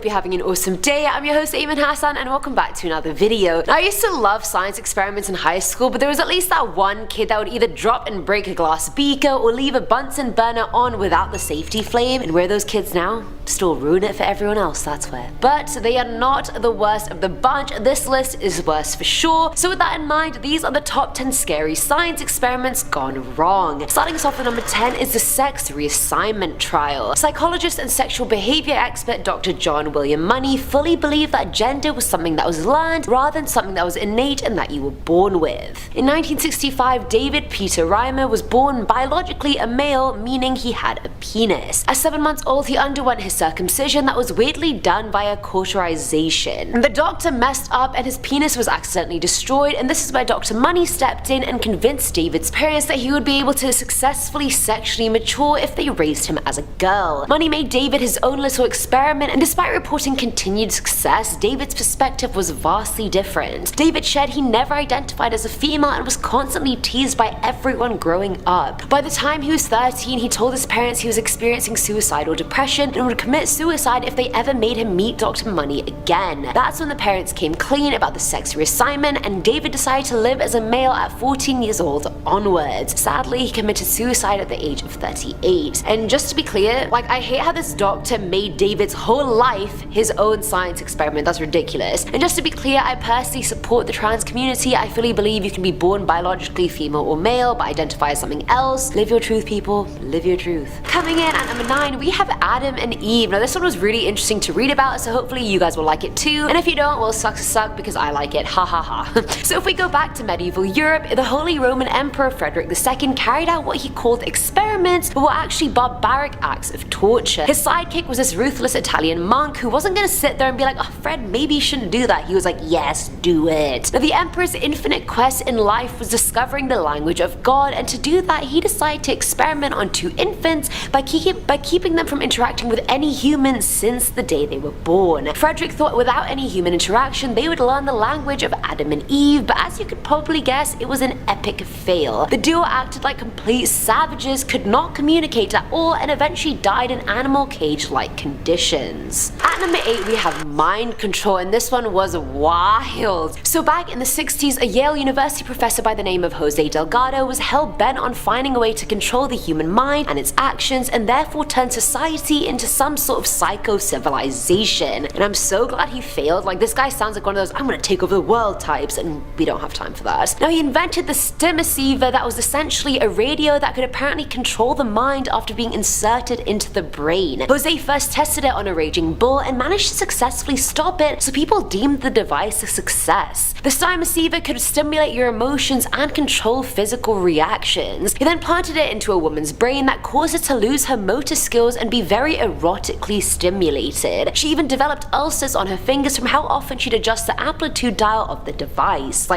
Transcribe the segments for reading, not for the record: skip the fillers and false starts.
You're having an awesome day. I'm your host Ayman Hassan and welcome back to another video. Now, I used to love science experiments in high school, but there was at least that one kid that would either drop and break a glass beaker or leave a Bunsen burner on without the safety flame. And where are those kids now? Still ruin it for everyone else, that's where. But they are not the worst of the bunch. This list is worse for sure. So with that in mind, these are the top 10 scary science experiments gone wrong. Starting us off with number 10 is the sex reassignment trial. Psychologist and sexual behavior expert Dr. John William Money fully believed that gender was something that was learned rather than something that was innate and that you were born with. In 1965, David Peter Reimer was born biologically a male, meaning he had a penis. At 7 months old, he underwent his circumcision that was weirdly done via cauterization. The doctor messed up and his penis was accidentally destroyed, and this is where Dr. Money stepped in and convinced David's parents that he would be able to successfully sexually mature if they raised him as a girl. Money made David his own little experiment, and despite reporting continued success, David's perspective was vastly different. David shared he never identified as a female and was constantly teased by everyone growing up. By the time he was 13, he told his parents he was experiencing suicidal depression and would commit suicide if they ever made him meet Dr. Money again. That's when the parents came clean about the sex reassignment, and David decided to live as a male at 14 years old onwards. Sadly, he committed suicide at the age of 38. And just to be clear, I hate how this doctor made David's whole life his own science experiment. That's ridiculous. And just to be clear, I personally support the trans community. I fully believe you can be born biologically female or male, but identify as something else. Live your truth, people. Live your truth. Coming in at number 9, we have Adam and Eve. Now, this one was really interesting to read about, so hopefully you guys will like it too. And if you don't, well, sucks to suck because I like it. Ha ha ha. So if we go back to medieval Europe, the Holy Roman Emperor Frederick II carried out what he called experiments, but were actually barbaric acts of torture. His sidekick was this ruthless Italian monk who wasn't gonna sit there and be like, oh, Fred, maybe you shouldn't do that. He was like, yes, do it. Now, the Emperor's infinite quest in life was discovering the language of God, and to do that, he decided to experiment on 2 infants by keeping them from interacting with any human since the day they were born. Frederick thought without any human interaction, they would learn the language of Adam and Eve, but as you could probably guess, it was an epic fail. The duo acted like complete savages, could not communicate at all, and eventually died in animal cage-like conditions. At number 8, we have mind control, and this one was wild. So back in the 60s, a Yale University professor by the name of Jose Delgado was hell-bent on finding a way to control the human mind and its actions, and therefore turn society into some sort of psycho-civilization. And I'm so glad he failed. This guy sounds like one of those I'm gonna take over the world types, and we don't have time for that. Now, he invented the STEM receiver that was essentially a radio that could apparently control the mind after being inserted into the brain. Jose first tested it on a raging bull and managed to successfully stop it, so people deemed the device a success. The STEM receiver could stimulate your emotions and control physical reactions. He then planted it into a woman's brain that caused her to lose her motor skills and be very erotically stimulated. She even developed ulcers on her fingers from how often she'd adjust the amplitude dial of the device.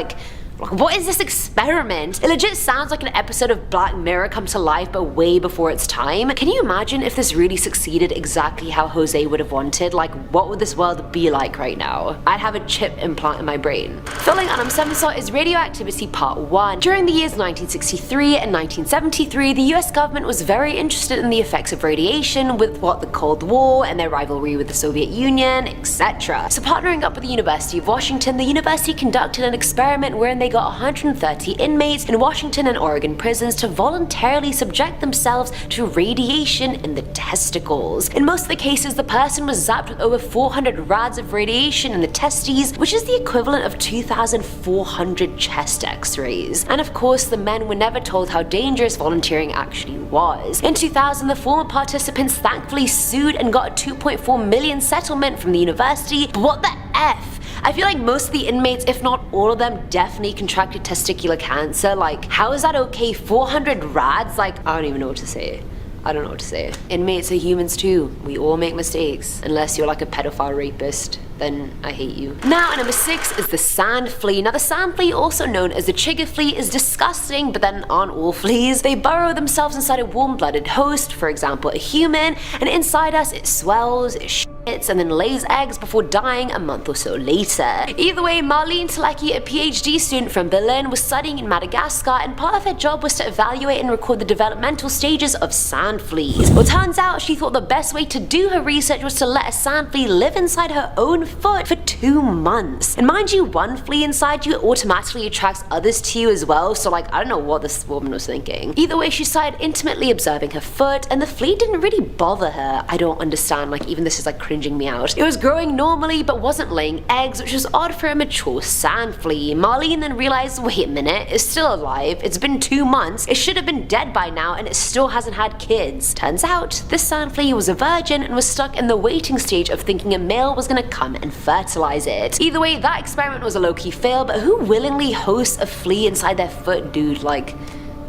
What is this experiment? It legit sounds like an episode of Black Mirror come to life, but way before its time. Can you imagine if this really succeeded exactly how Jose would have wanted? What would this world be like right now? I'd have a chip implant in my brain. Filling on number 7 slot is radioactivity part 1. During the years 1963 and 1973, the US government was very interested in the effects of radiation with the Cold War and their rivalry with the Soviet Union, etc. So partnering up with the University of Washington, the university conducted an experiment wherein they got 130 inmates in Washington and Oregon prisons to voluntarily subject themselves to radiation in the testicles. In most of the cases, the person was zapped with over 400 rads of radiation in the testes, which is the equivalent of 2,400 chest x-rays. And of course, the men were never told how dangerous volunteering actually was. In 2000, the former participants thankfully sued and got a $2.4 million settlement from the university, but what the F? I feel like most of the inmates, if not all of them, definitely contracted testicular cancer. How is that okay? 400 rads? I don't even know what to say. I don't know what to say. Inmates are humans too. We all make mistakes. Unless you're a pedophile rapist, then I hate you. Now, at number 6 is the sand flea. Now, the sand flea, also known as the chigger flea, is disgusting, but then aren't all fleas. They burrow themselves inside a warm-blooded host, for example, a human, and inside us it swells, it and then lays eggs before dying a month or so later. Either way, Marlene Telecky, a PhD student from Berlin, was studying in Madagascar, and part of her job was to evaluate and record the developmental stages of sand fleas. Well, turns out she thought the best way to do her research was to let a sand flea live inside her own foot for 2 months. And mind you, one flea inside you automatically attracts others to you as well, so like, I don't know what this woman was thinking. Either way, she started intimately observing her foot, and the flea didn't really bother her. I don't understand, like, even this is like cringing me out. It was growing normally but wasn't laying eggs, which was odd for a mature sand flea. Marlene then realized, wait a minute, it's still alive, it's been 2 months, it should have been dead by now, and it still hasn't had kids. Turns out, this sand flea was a virgin and was stuck in the waiting stage of thinking a male was gonna come and fertilize it. Either way, that experiment was a low-key fail, but who willingly hosts a flea inside their foot, dude? Like,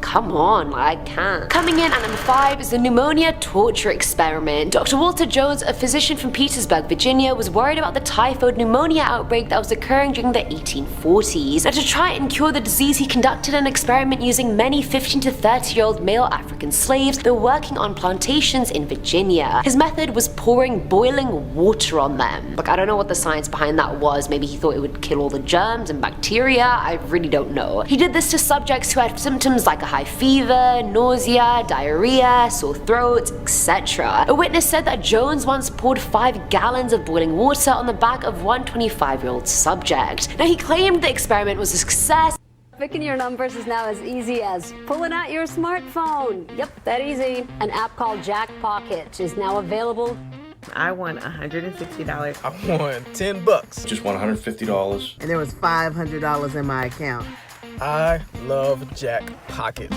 come on, I can't. Coming in at number 5 is the pneumonia torture experiment. Dr. Walter Jones, a physician from Petersburg, Virginia, was worried about the typhoid pneumonia outbreak that was occurring during the 1840s. Now, to try and cure the disease, he conducted an experiment using many 15 to 30-year-old male African slaves that were working on plantations in Virginia. His method was pouring boiling water on them. Like, I don't know what the science behind that was. Maybe he thought it would kill all the germs and bacteria. I really don't know. He did this to subjects who had symptoms like a high fever, nausea, diarrhea, sore throats, etc. A witness said that Jones once poured 5 gallons of boiling water on the back of one 25-year-old subject. Now, he claimed the experiment was a success. Picking your numbers is now as easy as pulling out your smartphone. Yep, that easy. An app called Jack Pocket is now available. I won $160. I won $10. Just won $150. And there was $500 in my account. I love Jack Pockets.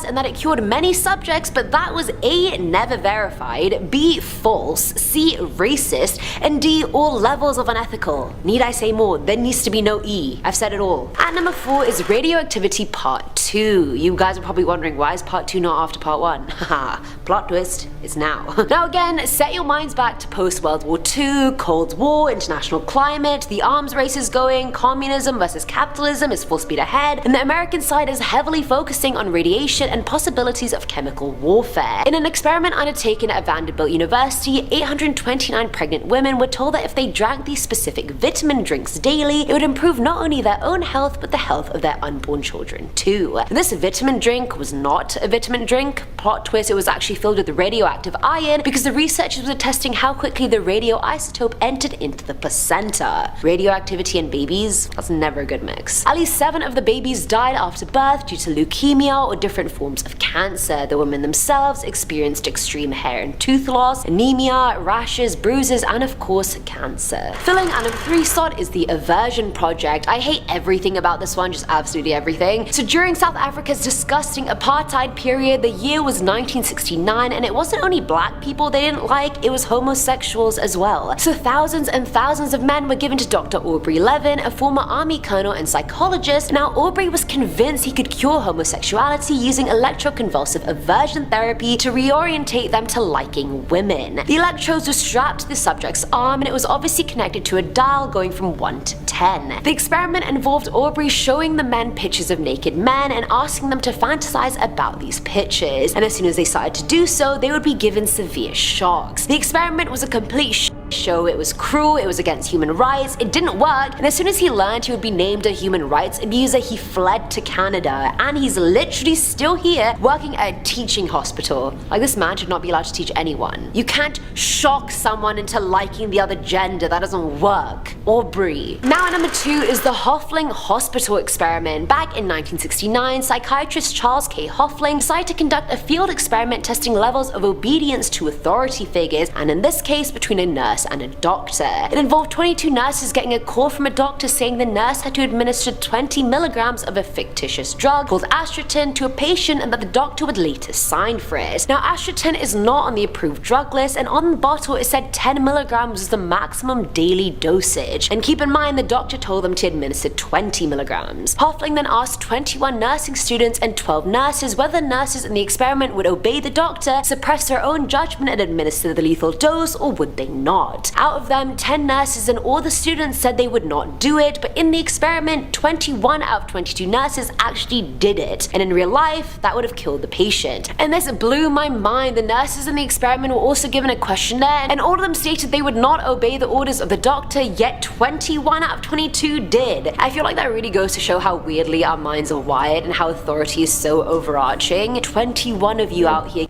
And that it cured many subjects, but that was A, never verified, B, false, C, racist, and D, all levels of unethical. Need I say more? There needs to be no E. I've said it all. At number 4 is Radioactivity Part 2. You guys are probably wondering, why is Part 2 not after Part 1? Haha, plot twist, it's now. Now again, set your minds back to post-World War II, Cold War, international climate, the arms race is going, communism versus capitalism is full speed ahead, and the American side is heavily focusing on radiation and possibilities of chemical warfare. In an experiment undertaken at Vanderbilt University, 829 pregnant women were told that if they drank these specific vitamin drinks daily, it would improve not only their own health, but the health of their unborn children too. This vitamin drink was not a vitamin drink. Plot twist, it was actually filled with radioactive iron because the researchers were testing how quickly the radioisotope entered into the placenta. Radioactivity and babies, that's never a good mix. At least 7 of the babies died after birth due to leukemia or different forms of cancer. The women themselves experienced extreme hair and tooth loss, anemia, rashes, bruises, and of course, cancer. Filling at number 3 slot is the Aversion Project. I hate everything about this one, just absolutely everything. So during South Africa's disgusting apartheid period, the year was 1969, and it wasn't only black people they didn't like, it was homosexuals as well. So thousands and thousands of men were given to Dr. Aubrey Levin, a former army colonel and psychologist. Now, Aubrey was convinced he could cure homosexuality using electroconvulsive aversion therapy to reorientate them to liking women. The electrodes were strapped to the subject's arm, and it was obviously connected to a dial going from 1 to 10. The experiment involved Aubrey showing the men pictures of naked men and asking them to fantasize about these pictures, and as soon as they started to do so, they would be given severe shocks. The experiment was a complete show. It was cruel, it was against human rights, it didn't work, and as soon as he learned he would be named a human rights abuser, he fled to Canada, and he's literally still here working at a teaching hospital. Like, this man should not be allowed to teach anyone. You can't shock someone into liking the other gender, that doesn't work. Aubrey. Now at number 2 is the Hoffling Hospital Experiment. Back in 1969, psychiatrist Charles K. Hoffling decided to conduct a field experiment testing levels of obedience to authority figures, and in this case between a nurse and a doctor. It involved 22 nurses getting a call from a doctor saying the nurse had to administer 20 milligrams of a fictitious drug called Astrotin to a patient, and that the doctor would later sign for it. Now, Astrotin is not on the approved drug list, and on the bottle it said 10 milligrams was the maximum daily dosage. And keep in mind, the doctor told them to administer 20 milligrams. Hoffling then asked 21 nursing students and 12 nurses whether nurses in the experiment would obey the doctor, suppress their own judgment, and administer the lethal dose, or would they not. not. Out of them, 10 nurses and all the students said they would not do it, but in the experiment, 21 out of 22 nurses actually did it, and in real life, that would have killed the patient. And this blew my mind. The nurses in the experiment were also given a questionnaire, and all of them stated they would not obey the orders of the doctor, yet 21 out of 22 did. I feel like that really goes to show how weirdly our minds are wired and how authority is so overarching. 21 of you out here.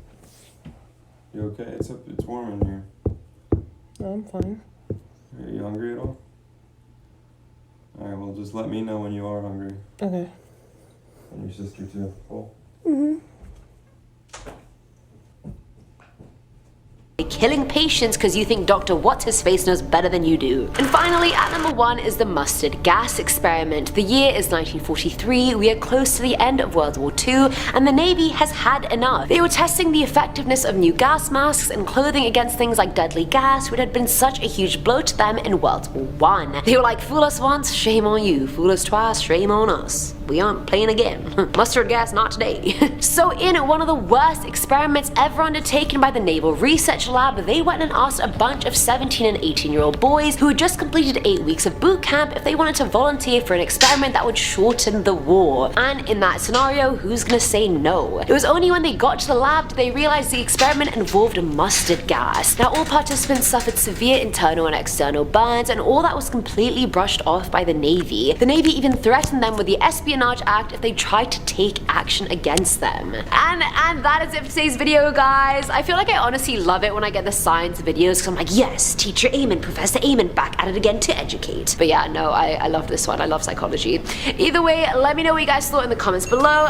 You okay? It's warm in here. No, I'm fine. Are you hungry at all? Alright, well just let me know when you are hungry. Okay. And your sister too. Cool? Killing patients because you think Dr. What's-His-Face knows better than you do. And finally, at number 1 is the mustard gas experiment. The year is 1943, we are close to the end of World War II, and the Navy has had enough. They were testing the effectiveness of new gas masks and clothing against things like deadly gas, which had been such a huge blow to them in World War I. They were like, fool us once, shame on you. Fool us twice, shame on us. We aren't playing again. Mustard gas, not today. So in one of the worst experiments ever undertaken by the Naval Research Lab, they went and asked a bunch of 17 and 18-year-old boys who had just completed 8 weeks of boot camp if they wanted to volunteer for an experiment that would shorten the war. And in that scenario, who's gonna say no? It was only when they got to the lab did they realize the experiment involved mustard gas. Now all participants suffered severe internal and external burns, and all that was completely brushed off by the Navy. The Navy even threatened them with the Espionage Act if they tried to take action against them. And that is it for today's video, guys. I feel like I honestly love it when I get the science videos because I'm like, yes, teacher Eamon, Professor Eamon, back at it again to educate. But yeah, no, I love this one. I love psychology. Either way, let me know what you guys thought in the comments below.